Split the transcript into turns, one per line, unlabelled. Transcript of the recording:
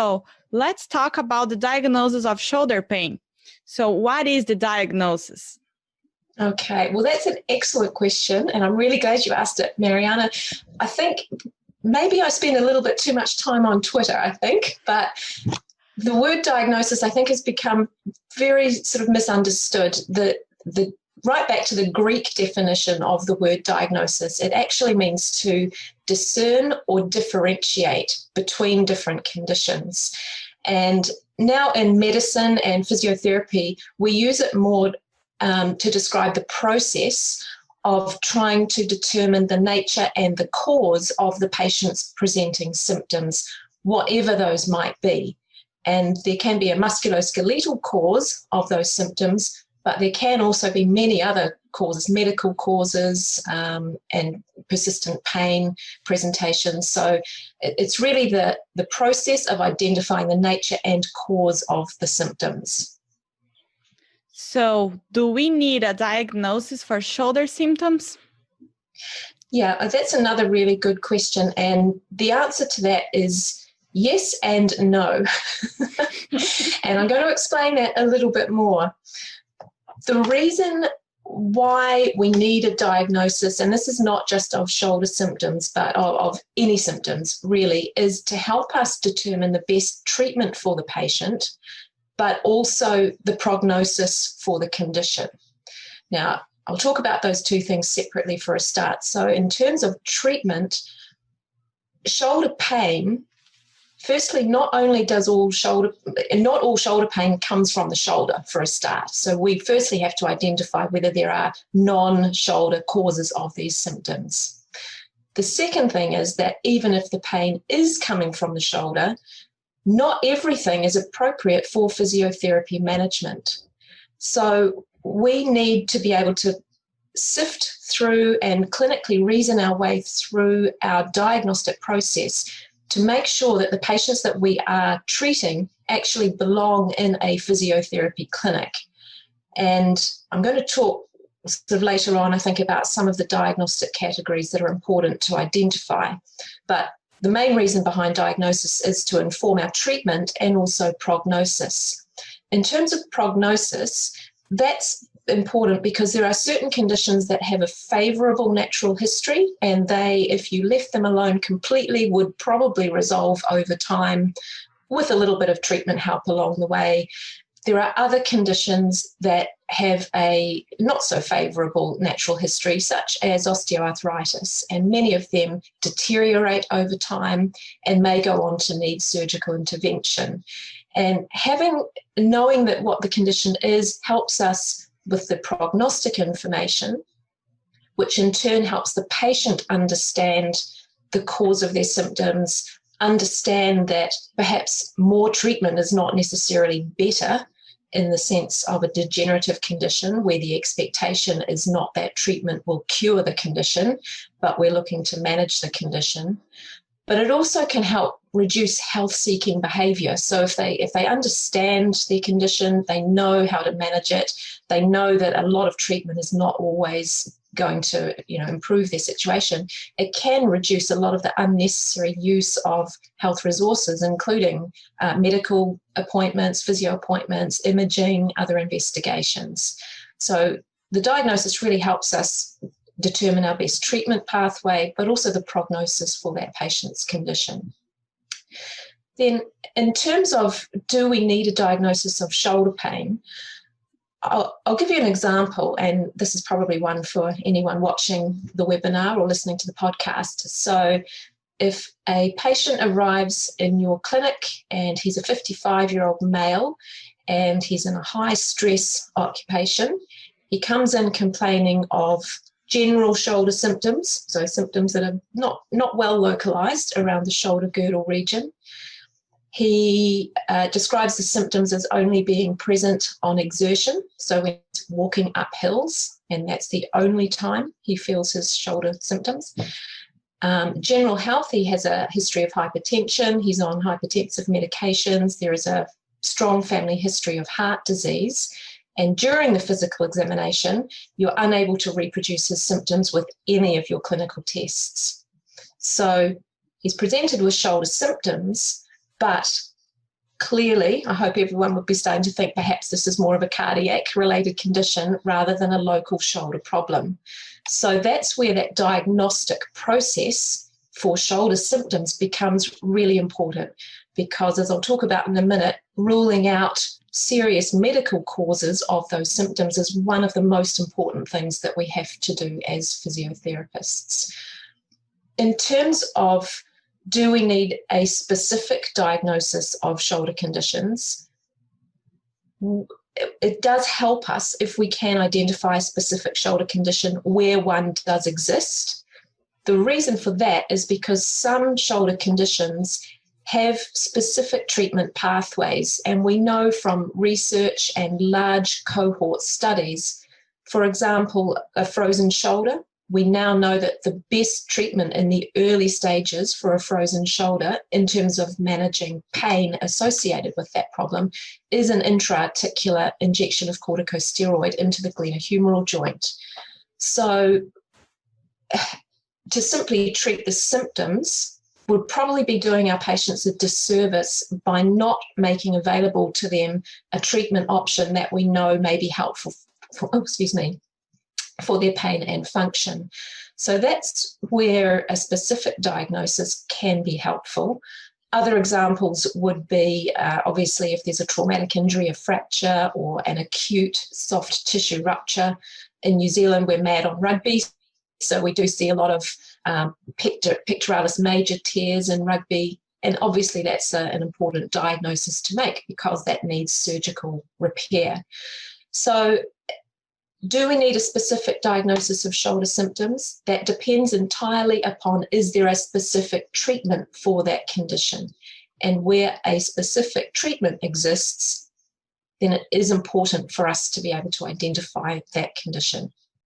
So let's talk about the diagnosis of shoulder pain. So what is the diagnosis?
Okay, well, that's an excellent question, and I'm really glad you asked it, Mariana. I think maybe I spend a little bit too much time on Twitter, but the word diagnosis, I think, has become very sort of misunderstood. Right back to the Greek definition of the word diagnosis, it actually means to discern or differentiate between different conditions. And now in medicine and physiotherapy, we use it more to describe the process of trying to determine the nature and the cause of the patient's presenting symptoms, whatever those might be. And there can be a musculoskeletal cause of those symptoms, but there can also be many other causes, medical causes, and persistent pain presentations. So it's really the process of identifying the nature and cause of the symptoms.
So do we need a diagnosis for shoulder symptoms?
Yeah, that's another really good question. And the answer to that is yes and no. And I'm going to explain that a little bit more. The reason why we need a diagnosis, and this is not just of shoulder symptoms, but of any symptoms really, is to help us determine the best treatment for the patient, but also the prognosis for the condition. Now, I'll talk about those two things separately for a start. So in terms of treatment, shoulder pain, firstly, not all shoulder pain comes from the shoulder for a start. So we firstly have to identify whether there are non-shoulder causes of these symptoms. The second thing is that even if the pain is coming from the shoulder, not everything is appropriate for physiotherapy management. So we need to be able to sift through and clinically reason our way through our diagnostic process to make sure that the patients that we are treating actually belong in a physiotherapy clinic. And I'm going to talk sort of later on, I think, about some of the diagnostic categories that are important to identify. But the main reason behind diagnosis is to inform our treatment and also prognosis. In terms of prognosis, that's important because there are certain conditions that have a favourable natural history, and they, if you left them alone completely, would probably resolve over time with a little bit of treatment help along the way. There are other conditions that have a not so favourable natural history, such as osteoarthritis, and many of them deteriorate over time and may go on to need surgical intervention. And knowing that what the condition is helps us with the prognostic information, which in turn helps the patient understand the cause of their symptoms, understand that perhaps more treatment is not necessarily better in the sense of a degenerative condition where the expectation is not that treatment will cure the condition, but we're looking to manage the condition. But it also can help reduce health-seeking behaviour. So if they understand their condition, they know how to manage it, they know that a lot of treatment is not always going to improve their situation, it can reduce a lot of the unnecessary use of health resources, including medical appointments, physio appointments, imaging, other investigations. So the diagnosis really helps us determine our best treatment pathway, but also the prognosis for that patient's condition. Then in terms of do we need a diagnosis of shoulder pain, I'll give you an example, and this is probably one for anyone watching the webinar or listening to the podcast. So if a patient arrives in your clinic and he's a 55-year-old male and he's in a high-stress occupation, he comes in complaining of general shoulder symptoms, so symptoms that are not well localized around the shoulder girdle region. He describes the symptoms as only being present on exertion, so when he's walking up hills, and that's the only time he feels his shoulder symptoms. General health, he has a history of hypertension, he's on hypertensive medications, there is a strong family history of heart disease, and during the physical examination, you're unable to reproduce his symptoms with any of your clinical tests. So he's presented with shoulder symptoms, but clearly, I hope everyone would be starting to think perhaps this is more of a cardiac related condition rather than a local shoulder problem. So that's where that diagnostic process for shoulder symptoms becomes really important, because as I'll talk about in a minute, ruling out serious medical causes of those symptoms is one of the most important things that we have to do as physiotherapists. In terms of, do we need a specific diagnosis of shoulder conditions? It does help us if we can identify a specific shoulder condition where one does exist. The reason for that is because some shoulder conditions have specific treatment pathways, and we know from research and large cohort studies, for example, a frozen shoulder, we now know that the best treatment in the early stages for a frozen shoulder in terms of managing pain associated with that problem is an intra-articular injection of corticosteroid into the glenohumeral joint. So to simply treat the symptoms would probably be doing our patients a disservice by not making available to them a treatment option that we know may be helpful for their pain and function. So that's where a specific diagnosis can be helpful. Other examples would be obviously if there's a traumatic injury, a fracture or an acute soft tissue rupture. In New Zealand, we're mad on rugby, so we do see a lot of pectoralis major tears in rugby, and obviously that's an important diagnosis to make because that needs surgical repair. So do we need a specific diagnosis of shoulder symptoms? That depends entirely upon, is there a specific treatment for that condition? And where a specific treatment exists, then it is important for us to be able to identify that condition.